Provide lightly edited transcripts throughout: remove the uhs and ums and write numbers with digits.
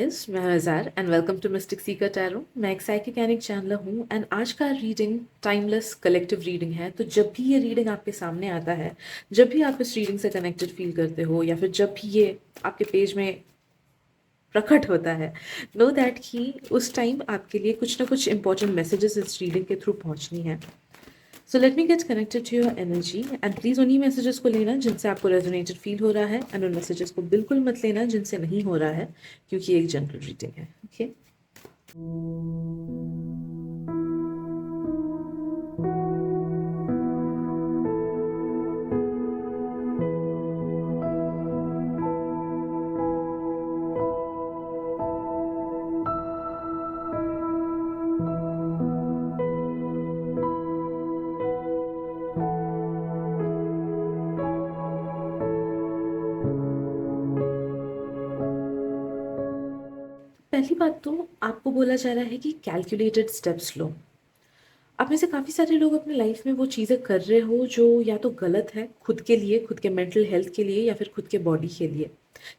Guys, मैं हूं Azhar and welcome to Mystic Seeker Tarot. मैं एक साइकिक चैनलर हूँ एंड आज का रीडिंग टाइमलेस कलेक्टिव रीडिंग है। तो जब भी ये रीडिंग आपके सामने आता है, जब भी आप इस रीडिंग से कनेक्टेड फील करते हो या फिर जब भी ये आपके पेज में प्रकट होता है, नो दैट कि उस टाइम आपके लिए कुछ ना कुछ इंपॉर्टेंट मैसेजेस इस रीडिंग के थ्रू पहुँचनी है। So let me get connected to your energy and please उन्हीं मैसेजेस को लेना जिनसे आपको रेजोनेटेड फील हो रहा है एंड उन मैसेजेस को बिल्कुल मत लेना जिनसे नहीं हो रहा है, क्योंकि ये एक जनरल रीडिंग है। ओके पहली बात तो आपको बोला जा रहा है कि कैलकुलेटेड स्टेप्स लो। आप में से काफ़ी सारे लोग अपने लाइफ में वो चीज़ें कर रहे हो जो या तो गलत है, खुद के लिए, खुद के मेंटल हेल्थ के लिए या फिर खुद के बॉडी के लिए,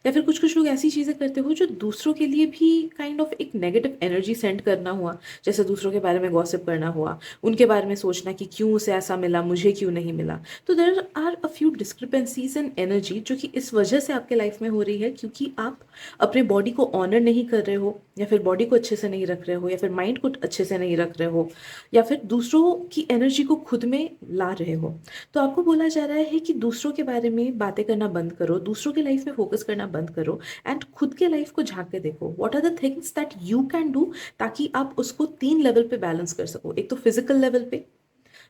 या फिर कुछ कुछ लोग ऐसी चीज़ें करते हो जो दूसरों के लिए भी काइंड ऑफ एक नेगेटिव एनर्जी सेंड करना हुआ। जैसे दूसरों के बारे में गॉसिप करना हुआ, उनके बारे में सोचना कि क्यों उसे ऐसा मिला, मुझे क्यों नहीं मिला। तो there are a few discrepancies in energy जो कि इस वजह से आपके लाइफ में हो रही है, क्योंकि आप अपने बॉडी को ऑनर नहीं कर रहे हो, या फिर बॉडी को अच्छे से नहीं रख रहे हो, या फिर माइंड को अच्छे से नहीं रख रहे हो, या फिर दूसरों की एनर्जी को खुद में ला रहे हो। तो आपको बोला जा रहा है कि दूसरों के बारे में बातें करना बंद करो, दूसरों के लाइफ में फोकस करना बंद करो एंड खुद के लाइफ को झांक के देखो। What are the things that you can do, ताकि आप उसको 3 लेवल पे बैलेंस कर सको। एक तो फिजिकल लेवल पे,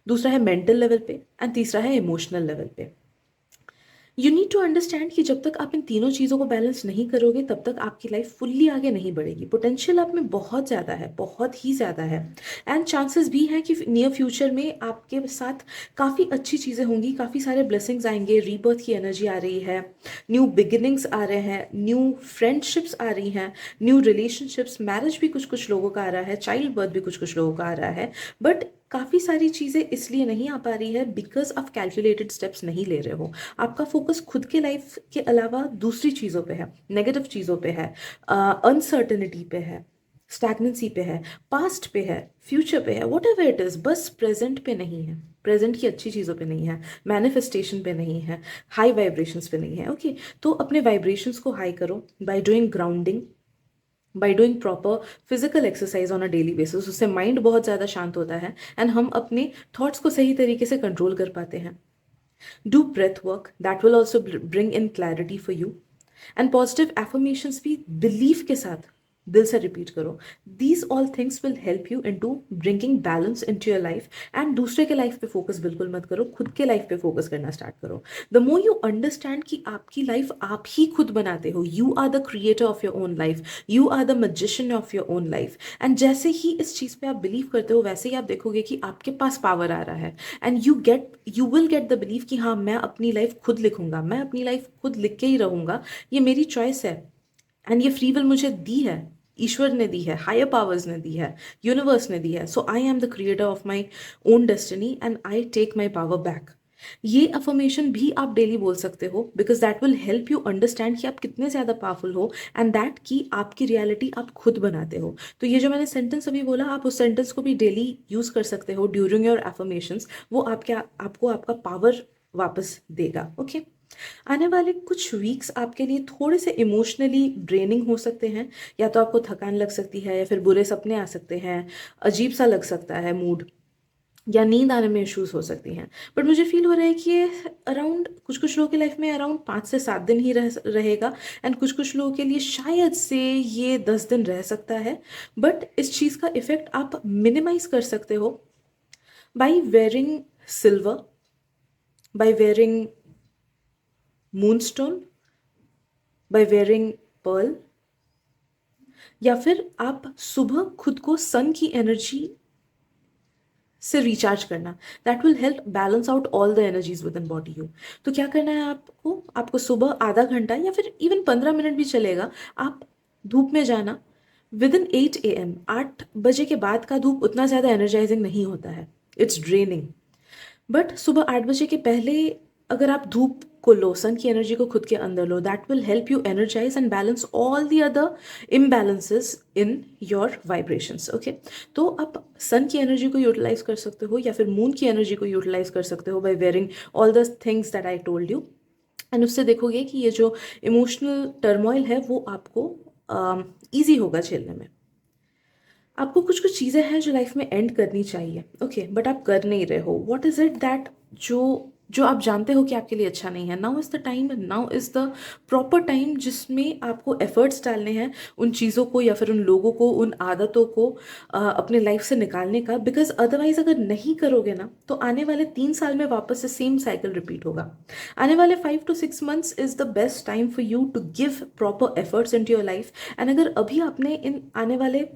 दूसरा है मेंटल लेवल पे एंड तीसरा है इमोशनल लेवल पे। यू नीड टू अंडरस्टैंड कि जब तक आप इन तीनों चीज़ों को बैलेंस नहीं करोगे तब तक आपकी लाइफ फुल्ली आगे नहीं बढ़ेगी। पोटेंशियल आप में बहुत ज़्यादा है, बहुत ही ज़्यादा है एंड चांसेस भी हैं कि नियर फ्यूचर में आपके साथ काफ़ी अच्छी चीज़ें होंगी, काफ़ी सारे ब्लेसिंग्स आएंगे, रीबर्थ की एनर्जी आ रही है, न्यू बिगिनिंग्स आ रहे हैं, न्यू फ्रेंडशिप्स आ रही हैं, न्यू रिलेशनशिप्स, मैरिज भी कुछ कुछ लोगों का आ रहा है, चाइल्ड बर्थ भी कुछ कुछ लोगों का आ रहा है। बट काफ़ी सारी चीज़ें इसलिए नहीं आ पा रही है बिकॉज आप कैलकुलेटेड स्टेप्स नहीं ले रहे हो। आपका फोकस खुद के लाइफ के अलावा दूसरी चीज़ों पे है, नेगेटिव चीज़ों पे है, अनसर्टेनिटी पे है, स्टैग्नेंसी पे है, पास्ट पे है, फ्यूचर पे है, वट एवर इट इज़, बस प्रेजेंट पे नहीं है, प्रेजेंट की अच्छी चीज़ों पे नहीं है, मैनिफेस्टेशन पे नहीं है, हाई वाइब्रेशंस पे नहीं है। ओके तो अपने वाइब्रेशंस को हाई करो by doing grounding, by doing proper physical exercise on a daily basis. उससे माइंड बहुत ज़्यादा शांत होता है एंड हम अपने थॉट्स को सही तरीके से कंट्रोल कर पाते हैं। Do breath work, that will also bring in clarity for you. And positive affirmations भी belief के साथ दिल से रिपीट करो। These all things will help you into bringing balance into your life and दूसरे के लाइफ पे फोकस बिल्कुल मत करो, खुद के लाइफ पे फोकस करना स्टार्ट करो। The more you understand कि आपकी लाइफ आप ही खुद बनाते हो, you are the creator of your own life, you are the magician of your own life। and जैसे ही इस चीज़ पे आप बिलीव करते हो वैसे ही आप देखोगे कि आपके पास पावर आ रहा है and you will get the believe कि हाँ, मैं अपनी लाइफ खुद लिखूंगा, मैं अपनी लाइफ खुद लिख के ही रहूंगा, ये मेरी चॉइस है एंड ये फ्री विल मुझे दी है, ईश्वर ने दी है, हायर पावर्स ने दी है, यूनिवर्स ने दी है। So I am the creator of my own destiny and I take my power back. ये अफर्मेशन भी आप डेली बोल सकते हो because that will help you understand कि आप कितने ज़्यादा पावरफुल हो एंड दैट कि आपकी रियलिटी आप खुद बनाते हो। तो ये जो मैंने सेंटेंस अभी बोला, आप उस सेंटेंस को भी डेली यूज़ कर सकते हो ड्यूरिंग योर अफर्मेशंस। वो आपको आपका पावर वापस देगा। ओके आने वाले कुछ वीक्स आपके लिए थोड़े से इमोशनली ड्रेनिंग हो सकते हैं। या तो आपको थकान लग सकती है, या फिर बुरे सपने आ सकते हैं, अजीब सा लग सकता है मूड, या नींद आने में इश्यूज हो सकती हैं। बट मुझे फील हो रहा है कि ये अराउंड कुछ कुछ लोगों की लाइफ में अराउंड 5 से 7 दिन ही रहेगा एंड कुछ कुछ लोगों के लिए शायद से ये 10 दिन रह सकता है। बट इस चीज़ का इफेक्ट आप मिनिमाइज कर सकते हो by wearing silver, by wearing moonstone, by wearing pearl, या फिर आप सुबह खुद को सन की एनर्जी से रिचार्ज करना। That will help balance out all the energies with in body you. तो क्या करना है आपको सुबह आधा घंटा या फिर इवन 15 मिनट भी चलेगा, आप धूप में जाना विद इन 8 AM। 8 बजे के बाद का धूप उतना ज़्यादा एनर्जाइजिंग नहीं होता है, इट्स ड्रेनिंग। बट सुबह 8 बजे के पहले अगर आप धूप को लो, सन की एनर्जी को खुद के अंदर लो. That will help you energize and balance all the other imbalances in your vibrations. Okay, तो आप सन की एनर्जी को यूटिलाइज कर सकते हो या फिर मून की एनर्जी को यूटिलाइज कर सकते हो by wearing all the things that I told you. And उससे देखोगे कि ये जो इमोशनल टर्मोइल है वो आपको ईजी होगा झेलने में. आपको कुछ कुछ चीज़ें हैं जो लाइफ में एंड करनी चाहिए, ओके, बट आप कर नहीं रहे हो. व्हाट इज़ इट दैट जो जो आप जानते हो कि आपके लिए अच्छा नहीं है. Now is the time, now is the proper time जिसमें आपको एफर्ट्स डालने हैं उन चीज़ों को या फिर उन लोगों को, उन आदतों को अपने लाइफ से निकालने का. बिकॉज अदरवाइज अगर नहीं करोगे ना तो आने वाले 3 साल में वापस से सेम साइकिल रिपीट होगा. आने वाले 5 to 6 months is the best time for you to give proper efforts into your life. And अगर अभी आपने इन आने वाले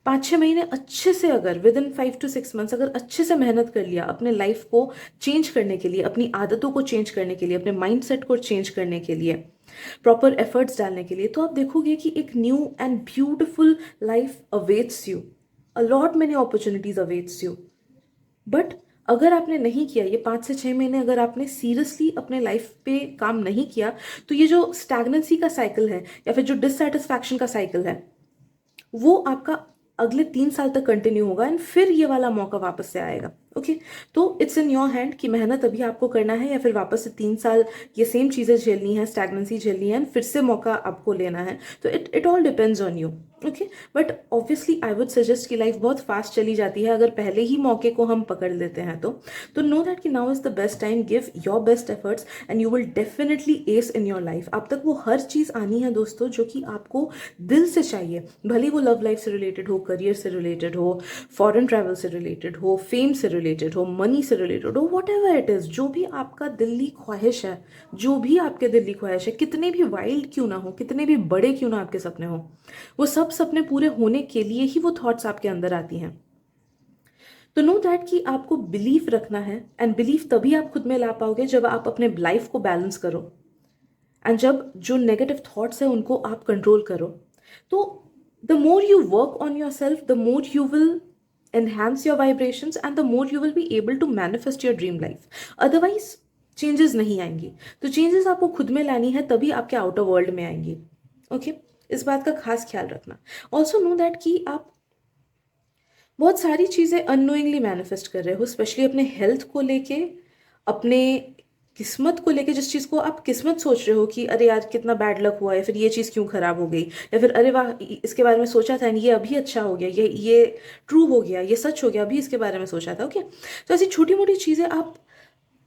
5-6 महीने अच्छे से, अगर विद इन 5 to 6 months अगर अच्छे से मेहनत कर लिया अपने लाइफ को चेंज करने के लिए, अपनी आदतों को चेंज करने के लिए, अपने माइंडसेट को चेंज करने के लिए, प्रॉपर एफर्ट्स डालने के लिए, तो आप देखोगे कि एक new and beautiful life awaits you. A lot many opportunities awaits you. But अगर आपने नहीं किया ये 5 से 6 महीने, अगर आपने सीरियसली अपने लाइफ पे काम नहीं किया, तो ये जो स्टैग्नेंसी का साइकिल है या फिर जो डिससेटिस्फैक्शन का साइकिल है वो आपका अगले 3 साल तक कंटिन्यू होगा. एंड फिर ये वाला मौका वापस से आएगा. ओके, तो इट्स इन योर हैंड कि मेहनत अभी आपको करना है या फिर वापस से 3 साल ये सेम चीज़ें झेलनी है, स्टैग्नेंसी झेलनी है एंड फिर से मौका आपको लेना है. तो it all depends on you. Okay, but obviously I would suggest कि लाइफ बहुत फास्ट चली जाती है अगर पहले ही मौके को हम पकड़ लेते हैं. तो नो दैट कि now is the best time. Give your best efforts and you will definitely S in your life. आप तक वो हर चीज़ आनी है दोस्तों जो कि आपको दिल से चाहिए. भले वो लव लाइफ से रिलेटेड हो, करियर से रिलेटेड हो, फॉरेन ट्रैवल से रिलेटेड हो, फेम से रिलेटेड हो, मनी से रिलेटेड हो, वॉट एवर इट इज़. जो भी आपका दिल्ली ख्वाहिश है, जो भी आपके दिल्ली ख्वाहिश है, कितने भी वाइल्ड क्यों ना हो, कितने भी बड़े क्यों ना आपके सपने हो, वो सब सपने पूरे होने के लिए ही वो थॉट्स आपके अंदर आती हैं. तो नो दैट कि आपको बिलीफ रखना है. एंड बिलीफ तभी आप खुद में ला पाओगे जब आप अपने लाइफ को बैलेंस करो एंड जब जो नेगेटिव थॉट्स है उनको आप कंट्रोल करो. तो the more you work on your self, the more you will enhance your vibrations and the more you will be able to manifest your dream life. otherwise changes नहीं आएंगी. तो changes आपको खुद में लानी है तभी आपके आउटर वर्ल्ड में आएंगी. ओके, इस बात का खास ख्याल रखना. ऑल्सो नो दैट कि आप बहुत सारी चीज़ें अननोइंगली मैनिफेस्ट कर रहे हो, स्पेशली अपने हेल्थ को लेके, अपने किस्मत को लेके. जिस चीज़ को आप किस्मत सोच रहे हो कि अरे यार कितना बैड लक हुआ, या फिर ये चीज़ क्यों खराब हो गई, या फिर अरे वाह इसके बारे में सोचा था ये अभी अच्छा हो गया, ये ट्रू हो गया, ये सच हो गया, अभी इसके बारे में सोचा था. ओके, तो ऐसी छोटी मोटी चीज़ें आप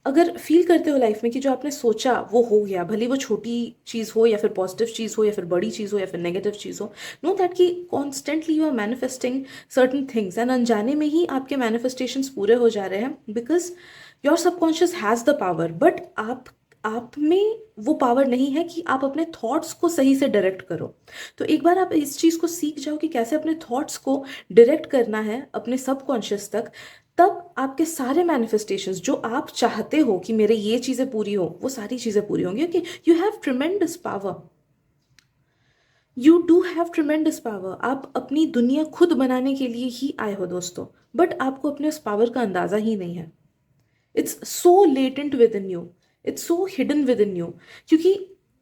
अगर फील करते हो लाइफ में कि जो आपने सोचा वो हो गया, भले वो छोटी चीज़ हो या फिर पॉजिटिव चीज़ हो या फिर बड़ी चीज़ हो या फिर नेगेटिव चीज़ हो, नो दैट कि constantly you are manifesting certain things and अनजाने में ही आपके मैनिफेस्टेशंस पूरे हो जा रहे हैं. Because your subconscious has the power, but आप में वो पावर नहीं है कि आप अपने थॉट्स को सही से डायरेक्ट करो. तो एक बार आप इस चीज़ को सीख जाओ कि कैसे अपने थॉट्स को डायरेक्ट करना है अपने सबकॉन्शियस तक, तब आपके सारे मैनिफेस्टेशंस जो आप चाहते हो कि मेरे ये चीज़ें पूरी हो, वो सारी चीज़ें पूरी होंगी. Okay, you have tremendous power, you do have tremendous power. आप अपनी दुनिया खुद बनाने के लिए ही आए हो दोस्तों, बट आपको अपने उस पावर का अंदाज़ा ही नहीं है. It's so latent with in you, it's so hidden with in you. क्योंकि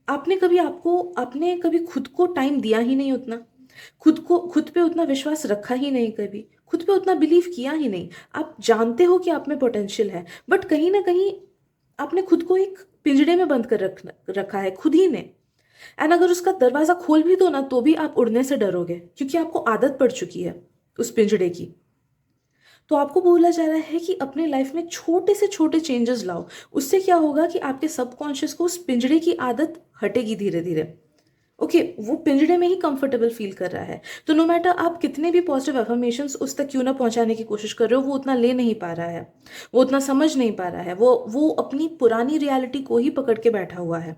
आपने कभी खुद को टाइम दिया ही नहीं उतना, खुद पे उतना विश्वास रखा ही नहीं, कभी खुद पे उतना बिलीव किया ही नहीं. आप जानते हो कि आप में पोटेंशियल है, बट कहीं ना कहीं आपने खुद को एक पिंजड़े में बंद कर रखा है खुद ही ने. एंड अगर उसका दरवाज़ा खोल भी दो ना तो भी आप उड़ने से डरोगे क्योंकि आपको आदत पड़ चुकी है उस पिंजड़े की. तो आपको बोला जा रहा है कि अपने लाइफ में छोटे से छोटे चेंजेस लाओ. उससे क्या होगा कि आपके सबकॉन्शियस को उस पिंजड़े की आदत हटेगी धीरे धीरे. ओके, वो पिंजड़े में ही कंफर्टेबल फील कर रहा है. तो नो मैटर आप कितने भी पॉजिटिव अफर्मेशंस उस तक क्यों ना पहुंचाने की कोशिश कर रहे हो, वो उतना ले नहीं पा रहा है, वो उतना समझ नहीं पा रहा है, वो अपनी पुरानी रियलिटी को ही पकड़ के बैठा हुआ है.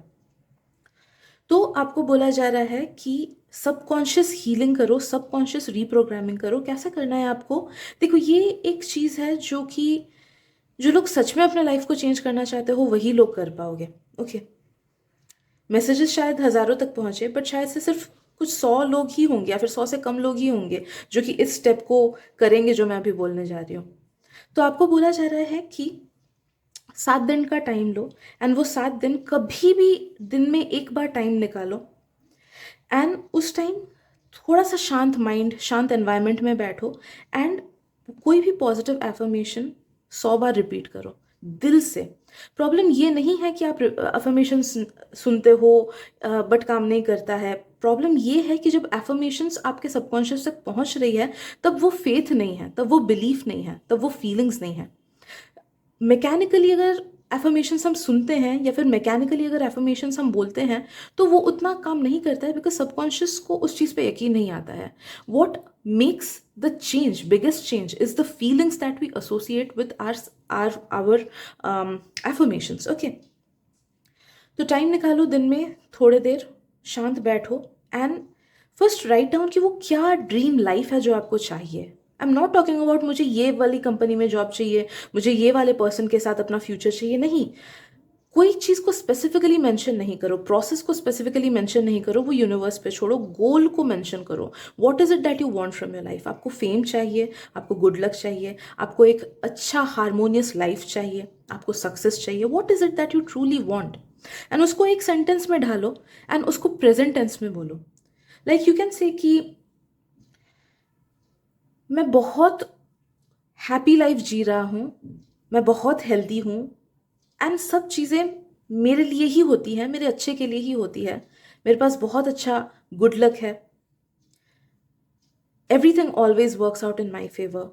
तो आपको बोला जा रहा है कि सबकॉन्शियस हीलिंग करो, सबकॉन्शियस रीप्रोग्रामिंग करो. कैसे करना है आपको? देखो, ये एक चीज़ है जो लोग सच में अपने लाइफ को चेंज करना चाहते हो वही लोग कर पाओगे. ओके, मैसेजेस शायद हज़ारों तक पहुँचे, बट शायद से सिर्फ कुछ 100 लोग ही होंगे या फिर 100 से कम लोग ही होंगे जो कि इस स्टेप को करेंगे जो मैं अभी बोलने जा रही हूँ. तो आपको बोला जा रहा है कि 7 दिन का टाइम लो, एंड वो 7 दिन कभी भी दिन में एक बार टाइम निकालो, एंड उस टाइम थोड़ा सा शांत माइंड, शांत एनवायरनमेंट में बैठो, एंड कोई भी पॉजिटिव एफर्मेशन 100 बार रिपीट करो दिल से। प्रॉब्लम ये नहीं है कि आप अफर्मेशन सुनते हो बट काम नहीं करता है। प्रॉब्लम ये है कि जब एफर्मेशंस आपके सबकॉन्शियस तक पहुंच रही है, तब वो फेथ नहीं है, तब वो बिलीफ नहीं है, तब वो फीलिंग्स नहीं है। मैकेनिकली अगर एफर्मेशंस हम सुनते हैं या फिर मैकेनिकली अगर एफर्मेशंस हम बोलते हैं, तो वो उतना काम नहीं करता है, बिकॉज सबकॉन्शियस को उस चीज़ पे यकीन नहीं आता है। What makes the change, biggest change, is the feelings that we associate with our affirmations. Okay, तो टाइम निकालो दिन में थोड़े देर, शांत बैठो, एंड फर्स्ट राइट डाउन कि वो क्या ड्रीम लाइफ है जो आपको चाहिए। I am not talking about मुझे ये वाली कंपनी में जॉब चाहिए, मुझे ये वाले पर्सन के साथ अपना फ्यूचर चाहिए, नहीं। कोई चीज़ को स्पेसिफिकली मेंशन नहीं करो, प्रोसेस को स्पेसिफिकली मेंशन नहीं करो, वो यूनिवर्स पे छोड़ो, गोल को मेंशन करो। What is it that you want from your life? आपको फेम चाहिए, आपको गुड लक चाहिए, आपको एक अच्छा हारमोनियस लाइफ चाहिए, आपको सक्सेस चाहिए, what is it that you truly want? And उसको एक सेंटेंस में ढालो, एंड उसको प्रेजेंट टेंस में बोलो। लाइक यू कैन से कि मैं बहुत हैप्पी लाइफ जी रहा हूँ, मैं बहुत हेल्दी हूँ, एंड सब चीज़ें मेरे लिए ही होती हैं, मेरे अच्छे के लिए ही होती है, मेरे पास बहुत अच्छा गुड लक है, everything always works out in my favour,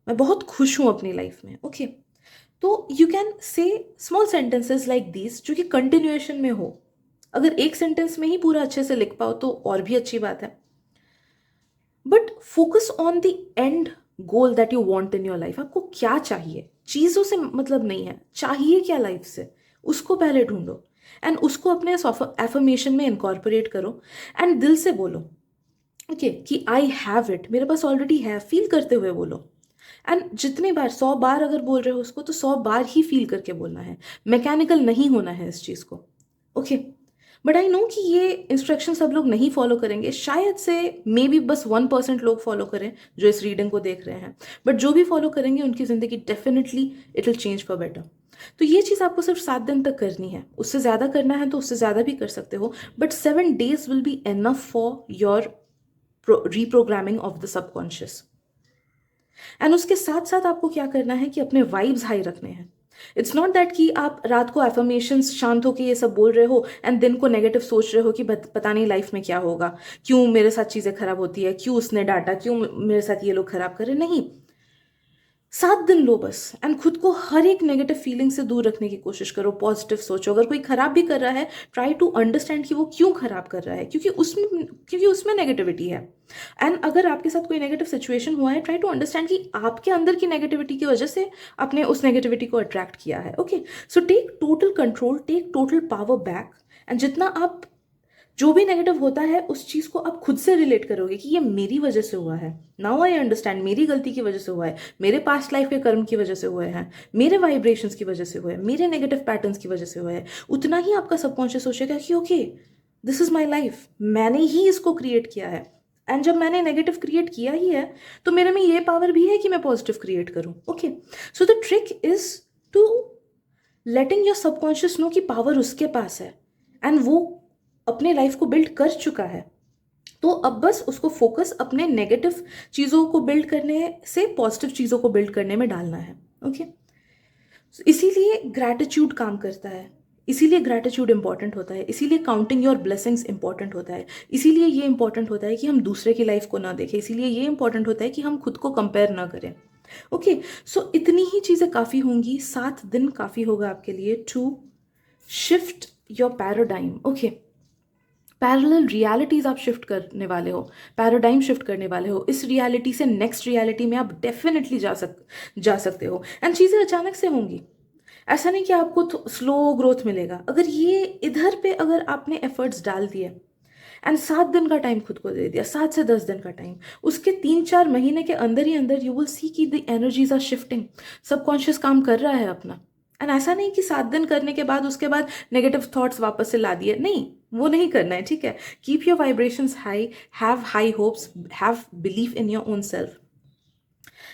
मैं बहुत खुश हूँ अपनी लाइफ में। ओके, तो you can say small sentences like this जो कि कंटिन्यूएशन में हो। अगर एक सेंटेंस में ही पूरा अच्छे से लिख पाओ तो और भी अच्छी बात है, but focus on the end goal that you want in your life. आपको क्या चाहिए, चीज़ों से मतलब नहीं है, चाहिए क्या लाइफ से, उसको पहले ढूंढो, एंड उसको अपने एफर्मेशन में इनकॉर्पोरेट करो, एंड दिल से बोलो ओके कि आई हैव इट, मेरे पास ऑलरेडी है, फील करते हुए बोलो। एंड जितने बार, 100 बार अगर बोल रहे हो उसको, तो 100 बार ही फील करके बोलना है, मैकेनिकल नहीं होना है इस चीज़ को। ओके, बट आई नो कि ये इंस्ट्रक्शन सब लोग नहीं फॉलो करेंगे, शायद से मे बी बस 1% लोग फॉलो करें जो इस रीडिंग को देख रहे हैं, बट जो भी फॉलो करेंगे उनकी ज़िंदगी definitely it will change for better. तो ये चीज़ आपको सिर्फ 7 दिन तक करनी है, उससे ज़्यादा करना है तो उससे ज़्यादा भी कर सकते हो, but 7 days will be enough for your reprogramming of the subconscious. And उसके साथ साथ आपको क्या करना है कि अपने वाइब्स हाई रखने हैं। इट्स नॉट दैट कि आप रात को एफर्मेशंस शांत होकर ये सब बोल रहे हो एंड दिन को नेगेटिव सोच रहे हो कि पता नहीं लाइफ में क्या होगा, क्यों मेरे साथ चीज़ें खराब होती है, क्यों उसने डांटा, क्यों मेरे साथ ये लोग खराब कर रहे। नहीं, 7 दिन लो बस, एंड खुद को हर एक नेगेटिव फीलिंग से दूर रखने की कोशिश करो, पॉजिटिव सोचो। अगर कोई खराब भी कर रहा है, ट्राई टू अंडरस्टैंड कि वो क्यों खराब कर रहा है, क्योंकि उसमें नेगेटिविटी है। एंड अगर आपके साथ कोई नेगेटिव सिचुएशन हुआ है, ट्राई टू अंडरस्टैंड कि आपके अंदर की नेगेटिविटी की वजह से आपने उस नेगेटिविटी को अट्रैक्ट किया है। Okay, so take total control, take total power back, and जितना आप जो भी नेगेटिव होता है उस चीज़ को आप खुद से रिलेट करोगे कि ये मेरी वजह से हुआ है, नाउ आई अंडरस्टैंड, मेरी गलती की वजह से हुआ है, मेरे पास्ट लाइफ के कर्म की वजह से हुए हैं, मेरे वाइब्रेशंस की वजह से हुए हैं, मेरे नेगेटिव पैटर्न्स की वजह से हुए हैं। उतना ही आपका सबकॉन्शियस सोचेगा कि okay, this is my life, मैंने ही इसको क्रिएट किया है, एंड जब मैंने नेगेटिव क्रिएट किया ही है तो मेरे में ये पावर भी है कि मैं पॉजिटिव क्रिएट करूँ। Okay, so the trick is to letting your subconscious know कि पावर उसके पास है, एंड वो अपने लाइफ को बिल्ड कर चुका है। तो अब बस उसको फोकस अपने नेगेटिव चीज़ों को बिल्ड करने से पॉजिटिव चीज़ों को बिल्ड करने में डालना है। ओके, इसीलिए ग्रैटिट्यूड काम करता है, इसीलिए ग्रैटिट्यूड इंपॉर्टेंट होता है, इसीलिए काउंटिंग योर ब्लेसिंग्स इंपॉर्टेंट होता है, इसीलिए ये इंपॉर्टेंट होता है कि हम दूसरे की लाइफ को ना देखें, इसीलिए ये इंपॉर्टेंट होता है कि हम खुद को कंपेयर ना करें। ओके, सो इतनी ही चीज़ें काफ़ी होंगी, 7 दिन काफ़ी होगा आपके लिए to shift your paradigm. Okay, parallel realities आप शिफ्ट करने वाले हो, पैराडाइम शिफ्ट करने वाले हो, इस रियलिटी से नेक्स्ट रियलिटी में आप डेफिनेटली जा सकते हो, एंड चीज़ें अचानक से होंगी। ऐसा नहीं कि आपको स्लो ग्रोथ मिलेगा। अगर ये इधर पे अगर आपने एफर्ट्स डाल दिए एंड 7 दिन का टाइम खुद को दे दिया, 7 से 10 दिन का टाइम, उसके 3-4 महीने के अंदर ही अंदर यू विल सी कि the energies are shifting, subconscious काम कर रहा है अपना। एंड ऐसा नहीं कि 7 दिन करने के बाद उसके बाद नेगेटिव थॉट्स वापस से ला दिए, नहीं, वो नहीं करना है। ठीक है, keep your vibrations high, have high hopes, have believe in your own self,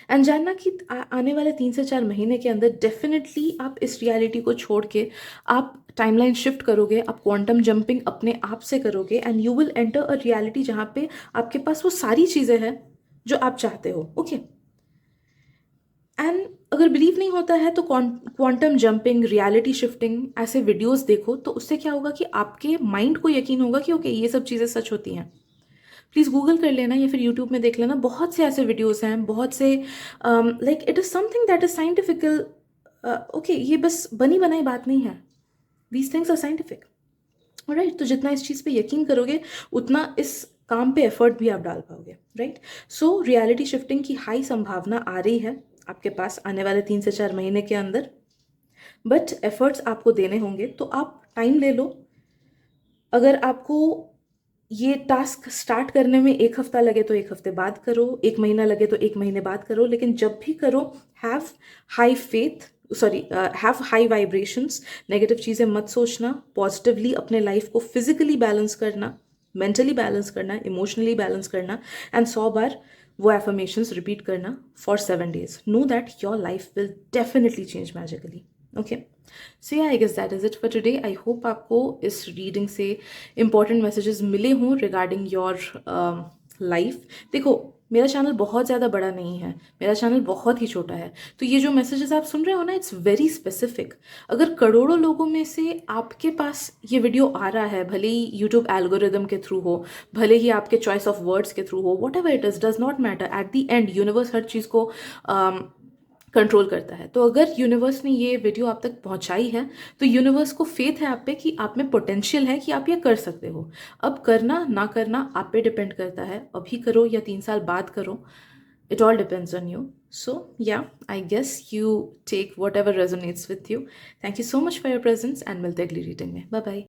and जानना कि आने वाले 3 से 4 महीने के अंदर डेफिनेटली आप इस रियलिटी को छोड़ के आप टाइमलाइन शिफ्ट करोगे, आप क्वांटम जंपिंग अपने आप से करोगे and you will enter a reality जहाँ पे आपके पास वो सारी चीज़ें हैं जो आप चाहते हो। ओके एंड अगर बिलीव नहीं होता है तो क्वांटम जंपिंग, रियलिटी शिफ्टिंग ऐसे वीडियोस देखो, तो उससे क्या होगा कि आपके माइंड को यकीन होगा कि ओके ये सब चीज़ें सच होती हैं। प्लीज़ गूगल कर लेना या फिर यूट्यूब में देख लेना, बहुत से ऐसे वीडियोस हैं, बहुत से like it is something that is scientifical. Okay ये बस बनी बनाई बात नहीं है, these things are scientific. Right, तो जितना इस चीज़ पे यकीन करोगे उतना इस काम पे एफर्ट भी आप डाल पाओगे। राइट, सो रियलिटी शिफ्टिंग की हाई संभावना आ रही है आपके पास आने वाले 3 से 4 महीने के अंदर, बट एफर्ट्स आपको देने होंगे, तो आप टाइम ले लो। अगर आपको ये टास्क स्टार्ट करने में 1 हफ्ता लगे तो 1 हफ्ते बाद करो, 1 महीना लगे तो 1 महीने बाद करो, लेकिन जब भी करो have high faith, sorry have high vibrations. Negative चीज़ें मत सोचना, पॉजिटिवली अपने लाइफ को फिजिकली बैलेंस करना, मेंटली बैलेंस करना, इमोशनली बैलेंस करना एंड 100 बार वो एफर्मेशंस रिपीट करना for 7 days। Know that your life will definitely change magically. Okay, so yeah I guess that is it for today. I hope आपको इस reading से important messages मिले हों रिगार्डिंग योर लाइफ। देखो, मेरा चैनल बहुत ज़्यादा बड़ा नहीं है, मेरा चैनल बहुत ही छोटा है, तो ये जो मैसेजेस आप सुन रहे हो ना, इट्स वेरी स्पेसिफिक। अगर करोड़ों लोगों में से आपके पास ये वीडियो आ रहा है, भले ही यूट्यूब एल्गोरिदम के थ्रू हो, भले ही आपके चॉइस ऑफ वर्ड्स के थ्रू हो, whatever it is does not matter, at the end universe हर चीज़ को कंट्रोल करता है। तो अगर यूनिवर्स ने ये वीडियो आप तक पहुंचाई है, तो यूनिवर्स को फेथ है आप पे कि आप में पोटेंशियल है, कि आप ये कर सकते हो। अब करना ना करना आप पे डिपेंड करता है, अभी करो या 3 साल बाद करो, it all depends on you. So yeah I guess you take whatever resonates with you. Thank you so much for your presence and मिलते अगली रीडिंग में। Bye bye.